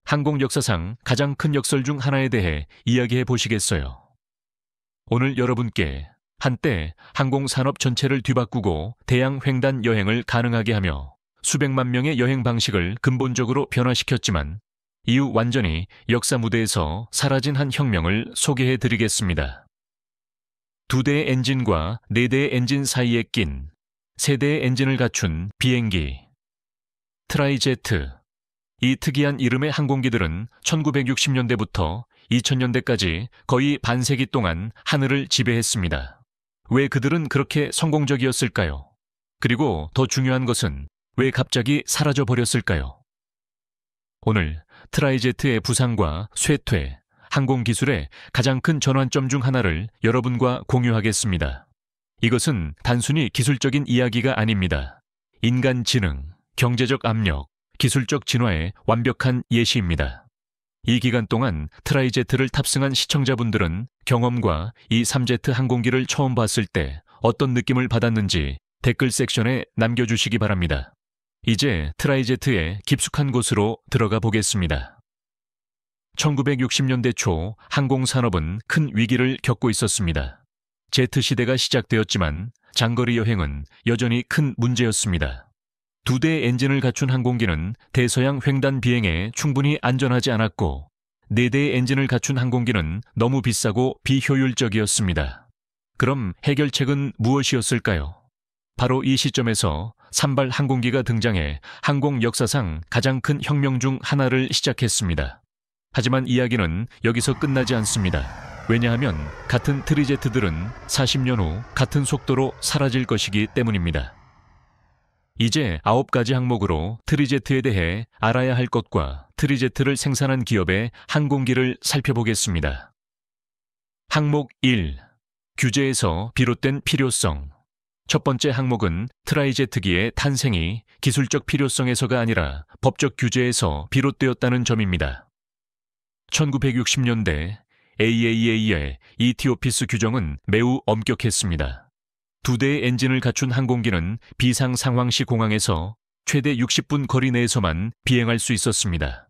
항공 역사상 가장 큰 역설 중 하나에 대해 이야기해 보시겠어요? 오늘 여러분께 한때 항공산업 전체를 뒤바꾸고 대양 횡단 여행을 가능하게 하며 수백만 명의 여행 방식을 근본적으로 변화시켰지만 이후 완전히 역사 무대에서 사라진 한 혁명을 소개해 드리겠습니다. 2대의 엔진과 4대의 엔진 사이에 낀 3대의 엔진을 갖춘 비행기 트라이제트. 이 특이한 이름의 항공기들은 1960년대부터 2000년대까지 거의 반세기 동안 하늘을 지배했습니다. 왜 그들은 그렇게 성공적이었을까요? 그리고 더 중요한 것은 왜 갑자기 사라져 버렸을까요? 오늘 트라이제트의 부상과 쇠퇴, 항공기술의 가장 큰 전환점 중 하나를 여러분과 공유하겠습니다. 이것은 단순히 기술적인 이야기가 아닙니다. 인간 지능, 경제적 압력, 기술적 진화의 완벽한 예시입니다. 이 기간 동안 트라이제트를 탑승한 시청자분들은 경험과 이 3제트 항공기를 처음 봤을 때 어떤 느낌을 받았는지 댓글 섹션에 남겨주시기 바랍니다. 이제 트라이제트의 깊숙한 곳으로 들어가 보겠습니다. 1960년대 초 항공산업은 큰 위기를 겪고 있었습니다. 제트 시대가 시작되었지만 장거리 여행은 여전히 큰 문제였습니다. 2대의 엔진을 갖춘 항공기는 대서양 횡단 비행에 충분히 안전하지 않았고 4대의 엔진을 갖춘 항공기는 너무 비싸고 비효율적이었습니다. 그럼 해결책은 무엇이었을까요? 바로 이 시점에서 산발 항공기가 등장해 항공 역사상 가장 큰 혁명 중 하나를 시작했습니다. 하지만 이야기는 여기서 끝나지 않습니다. 왜냐하면 같은 트리제트들은 40년 후 같은 속도로 사라질 것이기 때문입니다. 이제 9가지 항목으로 트리제트에 대해 알아야 할 것과 트리제트를 생산한 기업의 항공기를 살펴보겠습니다. 항목 1. 규제에서 비롯된 필요성. 첫 번째 항목은 트라이제트기의 탄생이 기술적 필요성에서가 아니라 법적 규제에서 비롯되었다는 점입니다. 1960년대 AAA의 ETOPS 규정은 매우 엄격했습니다. 2대의 엔진을 갖춘 항공기는 비상 상황 시 공항에서 최대 60분 거리 내에서만 비행할 수 있었습니다.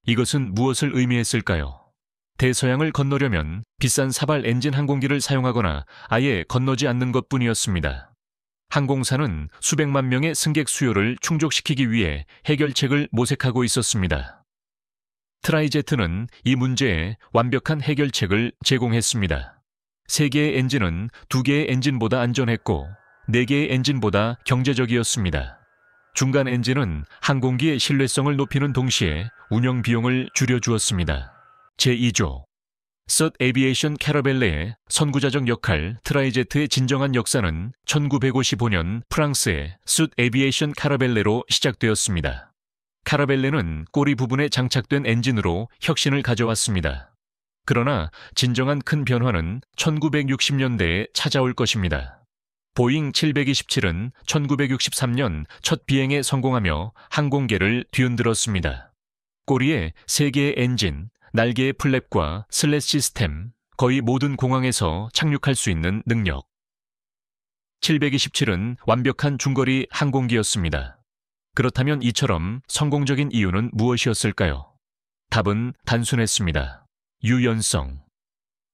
이것은 무엇을 의미했을까요? 대서양을 건너려면 비싼 사발 엔진 항공기를 사용하거나 아예 건너지 않는 것뿐이었습니다. 항공사는 수백만 명의 승객 수요를 충족시키기 위해 해결책을 모색하고 있었습니다. 트라이제트는 이 문제에 완벽한 해결책을 제공했습니다. 3개의 엔진은 2개의 엔진보다 안전했고 4개의 엔진보다 경제적이었습니다. 중간 엔진은 항공기의 신뢰성을 높이는 동시에 운영 비용을 줄여주었습니다. 제2조 럿 에비에이션 캐러벨레의 선구자적 역할. 트라이제트의 진정한 역사는 1955년 프랑스의 럿 에비에이션 캐러벨레로 시작되었습니다. 캐러벨레는 꼬리 부분에 장착된 엔진으로 혁신을 가져왔습니다. 그러나 진정한 큰 변화는 1960년대에 찾아올 것입니다. 보잉 727은 1963년 첫 비행에 성공하며 항공계를 뒤흔들었습니다. 꼬리에 3개의 엔진, 날개의 플랩과 슬랫 시스템, 거의 모든 공항에서 착륙할 수 있는 능력. 727은 완벽한 중거리 항공기였습니다. 그렇다면 이처럼 성공적인 이유는 무엇이었을까요? 답은 단순했습니다. 유연성.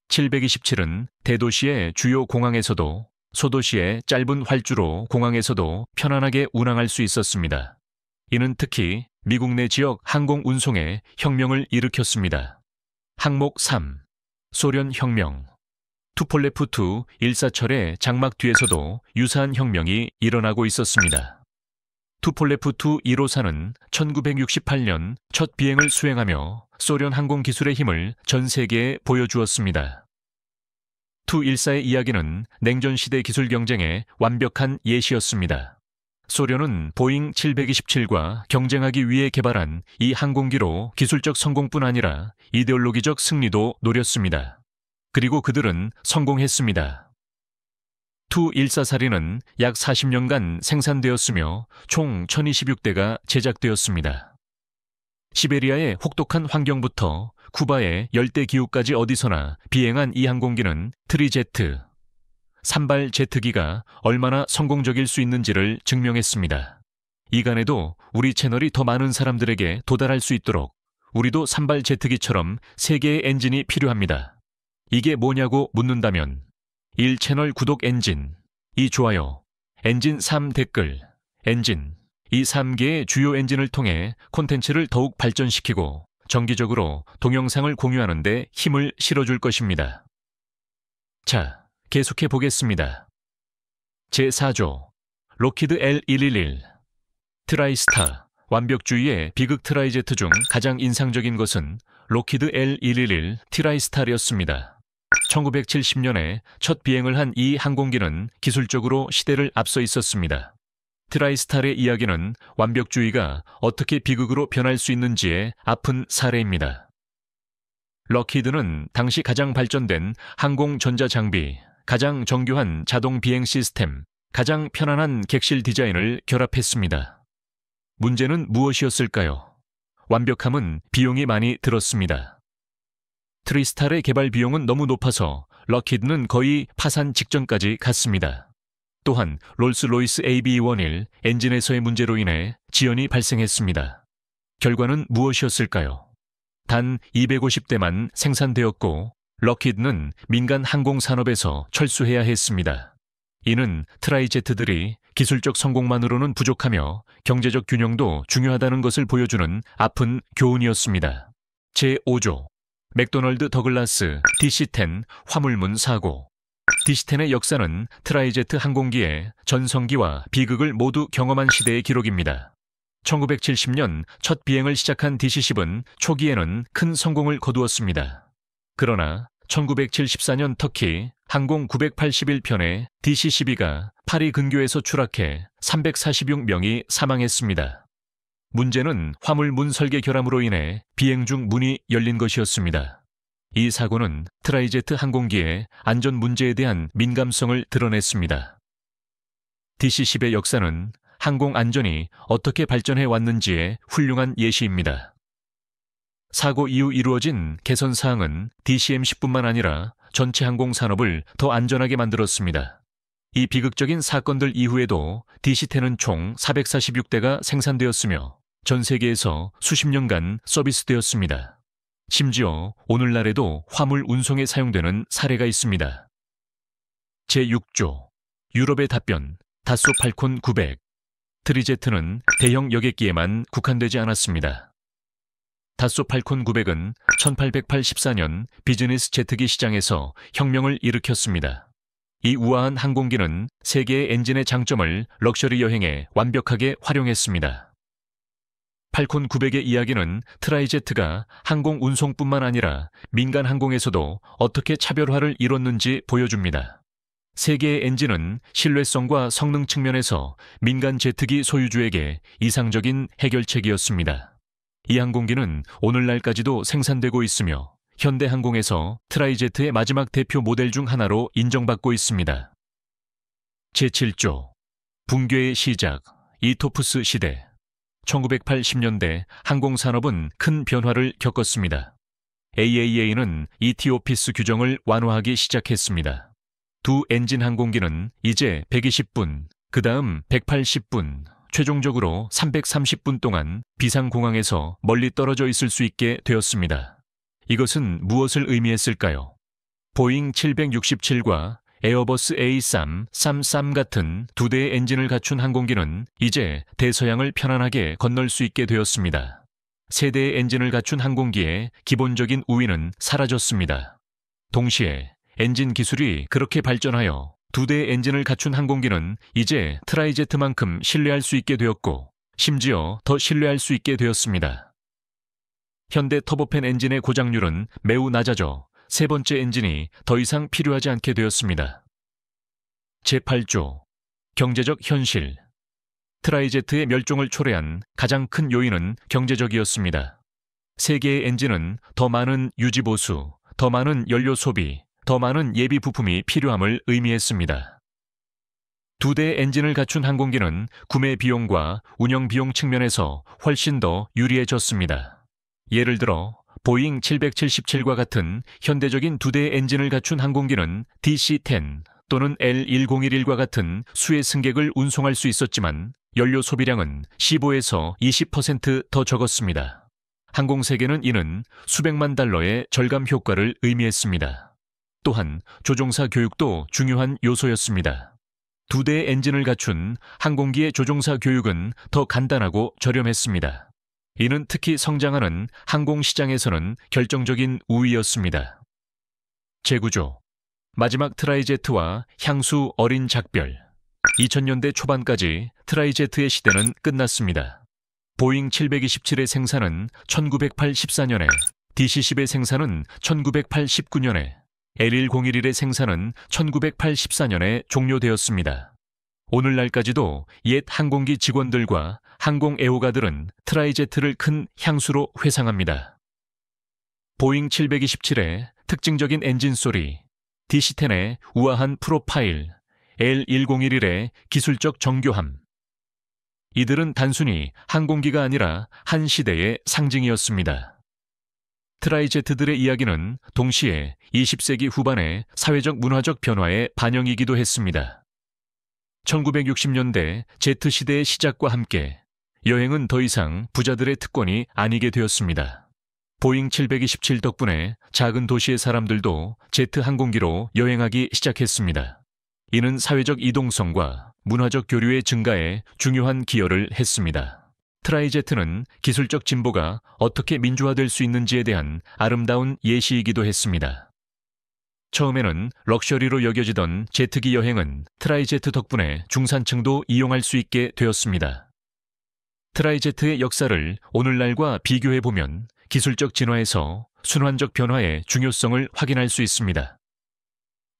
727은 대도시의 주요 공항에서도 소도시의 짧은 활주로 공항에서도 편안하게 운항할 수 있었습니다. 이는 특히 미국 내 지역 항공 운송에 혁명을 일으켰습니다. 항목 3. 소련 혁명. 투폴레프2 일사철의 장막 뒤에서도 유사한 혁명이 일어나고 있었습니다. 투폴레프2 1호사는 1968년 첫 비행을 수행하며 소련 항공 기술의 힘을 전 세계에 보여주었습니다. 투1사의 이야기는 냉전 시대 기술 경쟁의 완벽한 예시였습니다. 소련은 보잉 727과 경쟁하기 위해 개발한 이 항공기로 기술적 성공뿐 아니라 이데올로기적 승리도 노렸습니다. 그리고 그들은 성공했습니다. 투1사사리는 약 40년간 생산되었으며 총 1026대가 제작되었습니다. 시베리아의 혹독한 환경부터 쿠바의 열대 기후까지 어디서나 비행한 이 항공기는 트리제트, 산발 제트기가 얼마나 성공적일 수 있는지를 증명했습니다. 이간에도 우리 채널이 더 많은 사람들에게 도달할 수 있도록 우리도 산발 제트기처럼 3개의 엔진이 필요합니다. 이게 뭐냐고 묻는다면 1. 채널 구독 엔진, 2. 좋아요, 엔진 3. 댓글, 엔진. 이 3개의 주요 엔진을 통해 콘텐츠를 더욱 발전시키고 정기적으로 동영상을 공유하는 데 힘을 실어줄 것입니다. 자, 계속해 보겠습니다. 제4조 록히드 L111 트라이스타 완벽주의의 비극 트라이제트 중 가장 인상적인 것은 록히드 L111 트라이스타였습니다. 1970년에 첫 비행을 한 이 항공기는 기술적으로 시대를 앞서 있었습니다. 트라이스타의 이야기는 완벽주의가 어떻게 비극으로 변할 수 있는지의 아픈 사례입니다. 록히드는 당시 가장 발전된 항공 전자장비, 가장 정교한 자동 비행 시스템, 가장 편안한 객실 디자인을 결합했습니다. 문제는 무엇이었을까요? 완벽함은 비용이 많이 들었습니다. 트리스타의 개발 비용은 너무 높아서 록히드는 거의 파산 직전까지 갔습니다. 또한 롤스로이스 AB111 엔진에서의 문제로 인해 지연이 발생했습니다. 결과는 무엇이었을까요? 단 250대만 생산되었고 록히드는 민간 항공산업에서 철수해야 했습니다. 이는 트라이제트들이 기술적 성공만으로는 부족하며 경제적 균형도 중요하다는 것을 보여주는 아픈 교훈이었습니다. 제5조 맥도널드 더글라스 DC-10 화물문 사고. DC-10의 역사는 트라이제트 항공기의 전성기와 비극을 모두 경험한 시대의 기록입니다. 1970년 첫 비행을 시작한 DC-10은 초기에는 큰 성공을 거두었습니다. 그러나 1974년 터키 항공 981편의 DC-12가 파리 근교에서 추락해 346명이 사망했습니다. 문제는 화물문 설계 결함으로 인해 비행 중 문이 열린 것이었습니다. 이 사고는 트라이제트 항공기의 안전 문제에 대한 민감성을 드러냈습니다. DC-10의 역사는 항공 안전이 어떻게 발전해 왔는지의 훌륭한 예시입니다. 사고 이후 이루어진 개선 사항은 DCM-10뿐만 아니라 전체 항공 산업을 더 안전하게 만들었습니다. 이 비극적인 사건들 이후에도 DC-10은 총 446대가 생산되었으며 전 세계에서 수십 년간 서비스되었습니다. 심지어 오늘날에도 화물 운송에 사용되는 사례가 있습니다. 제6조 유럽의 답변 다소 팔콘 900 트리제트는 대형 여객기에만 국한되지 않았습니다. 다소 팔콘 900은 1884년 비즈니스 제트기 시장에서 혁명을 일으켰습니다. 이 우아한 항공기는 세계의 엔진의 장점을 럭셔리 여행에 완벽하게 활용했습니다. 팔콘 900의 이야기는 트라이제트가 항공 운송뿐만 아니라 민간 항공에서도 어떻게 차별화를 이뤘는지 보여줍니다. 세 개의 엔진은 신뢰성과 성능 측면에서 민간 제트기 소유주에게 이상적인 해결책이었습니다. 이 항공기는 오늘날까지도 생산되고 있으며 현대항공에서 트라이제트의 마지막 대표 모델 중 하나로 인정받고 있습니다. 제7조 붕괴의 시작 이토프스 시대 1980년대 항공산업은 큰 변화를 겪었습니다. AAA는 이티오피스 규정을 완화하기 시작했습니다. 두 엔진 항공기는 이제 120분, 그 다음 180분, 최종적으로 330분 동안 비상공항에서 멀리 떨어져 있을 수 있게 되었습니다. 이것은 무엇을 의미했을까요? 보잉 767과 에어버스 A333 같은 두 대의 엔진을 갖춘 항공기는 이제 대서양을 편안하게 건널 수 있게 되었습니다. 세 대의 엔진을 갖춘 항공기의 기본적인 우위는 사라졌습니다. 동시에 엔진 기술이 그렇게 발전하여 두 대의 엔진을 갖춘 항공기는 이제 트라이제트만큼 신뢰할 수 있게 되었고 심지어 더 신뢰할 수 있게 되었습니다. 현대 터보팬 엔진의 고장률은 매우 낮아져 세 번째 엔진이 더 이상 필요하지 않게 되었습니다. 제8조 경제적 현실 트라이제트의 멸종을 초래한 가장 큰 요인은 경제적이었습니다. 세 개의 엔진은 더 많은 유지보수, 더 많은 연료 소비, 더 많은 예비 부품이 필요함을 의미했습니다. 두 대의 엔진을 갖춘 항공기는 구매 비용과 운영 비용 측면에서 훨씬 더 유리해졌습니다. 예를 들어 보잉 777과 같은 현대적인 두 대의 엔진을 갖춘 항공기는 DC-10 또는 L1011과 같은 수의 승객을 운송할 수 있었지만 연료 소비량은 15에서 20% 더 적었습니다. 항공세계는 이는 수백만 달러의 절감 효과를 의미했습니다. 또한 조종사 교육도 중요한 요소였습니다. 2대의 엔진을 갖춘 항공기의 조종사 교육은 더 간단하고 저렴했습니다. 이는 특히 성장하는 항공시장에서는 결정적인 우위였습니다. 재구조. 마지막 트라이제트와 향수 어린 작별. 2000년대 초반까지 트라이제트의 시대는 끝났습니다. 보잉 727의 생산은 1984년에, DC-10의 생산은 1989년에, L1011의 생산은 1984년에 종료되었습니다. 오늘날까지도 옛 항공기 직원들과 항공 애호가들은 트라이제트를 큰 향수로 회상합니다. 보잉 727의 특징적인 엔진 소리, DC-10의 우아한 프로파일, L1011의 기술적 정교함. 이들은 단순히 항공기가 아니라 한 시대의 상징이었습니다. 트라이제트들의 이야기는 동시에 20세기 후반의 사회적 문화적 변화의 반영이기도 했습니다. 1960년대 제트 시대의 시작과 함께 여행은 더 이상 부자들의 특권이 아니게 되었습니다. 보잉 727 덕분에 작은 도시의 사람들도 제트 항공기로 여행하기 시작했습니다. 이는 사회적 이동성과 문화적 교류의 증가에 중요한 기여를 했습니다. 트라이제트는 기술적 진보가 어떻게 민주화될 수 있는지에 대한 아름다운 예시이기도 했습니다. 처음에는 럭셔리로 여겨지던 제트기 여행은 트라이제트 덕분에 중산층도 이용할 수 있게 되었습니다. 트라이제트의 역사를 오늘날과 비교해보면 기술적 진화에서 순환적 변화의 중요성을 확인할 수 있습니다.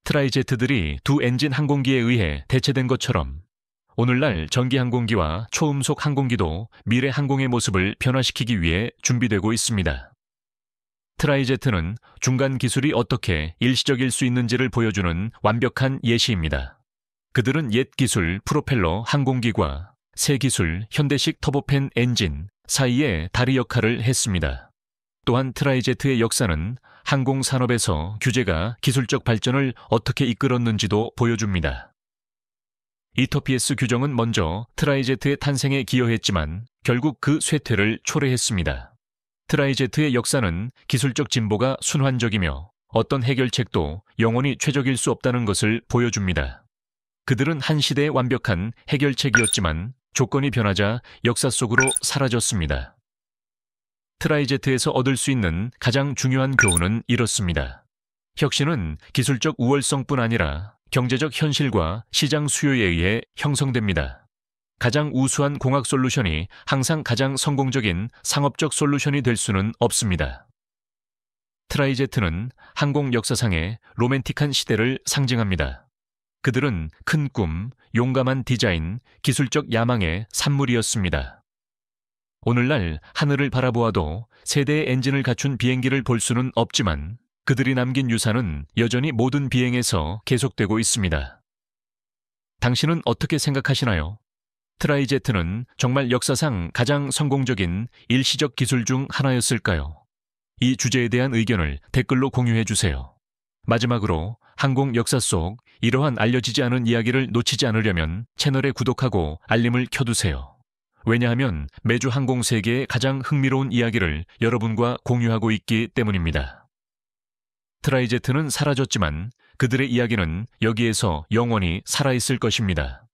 트라이제트들이 2 엔진 항공기에 의해 대체된 것처럼 오늘날 전기 항공기와 초음속 항공기도 미래 항공의 모습을 변화시키기 위해 준비되고 있습니다. 트라이제트는 중간 기술이 어떻게 일시적일 수 있는지를 보여주는 완벽한 예시입니다. 그들은 옛 기술 프로펠러 항공기과 새 기술 현대식 터보팬 엔진 사이의 다리 역할을 했습니다. 또한 트라이제트의 역사는 항공산업에서 규제가 기술적 발전을 어떻게 이끌었는지도 보여줍니다. ETOPS 규정은 먼저 트라이제트의 탄생에 기여했지만 결국 그 쇠퇴를 초래했습니다. 트라이제트의 역사는 기술적 진보가 순환적이며 어떤 해결책도 영원히 최적일 수 없다는 것을 보여줍니다. 그들은 한 시대의 완벽한 해결책이었지만 조건이 변하자 역사 속으로 사라졌습니다. 트라이제트에서 얻을 수 있는 가장 중요한 교훈은 이렇습니다. 혁신은 기술적 우월성뿐 아니라 경제적 현실과 시장 수요에 의해 형성됩니다. 가장 우수한 공학 솔루션이 항상 가장 성공적인 상업적 솔루션이 될 수는 없습니다. 트라이제트는 항공 역사상의 로맨틱한 시대를 상징합니다. 그들은 큰 꿈, 용감한 디자인, 기술적 야망의 산물이었습니다. 오늘날 하늘을 바라보아도 세대의 엔진을 갖춘 비행기를 볼 수는 없지만 그들이 남긴 유산은 여전히 모든 비행에서 계속되고 있습니다. 당신은 어떻게 생각하시나요? 트라이제트는 정말 역사상 가장 성공적인 일시적 기술 중 하나였을까요? 이 주제에 대한 의견을 댓글로 공유해 주세요. 마지막으로 항공 역사 속 이러한 알려지지 않은 이야기를 놓치지 않으려면 채널에 구독하고 알림을 켜두세요. 왜냐하면 매주 항공 세계의 가장 흥미로운 이야기를 여러분과 공유하고 있기 때문입니다. 트라이제트는 사라졌지만 그들의 이야기는 여기에서 영원히 살아있을 것입니다.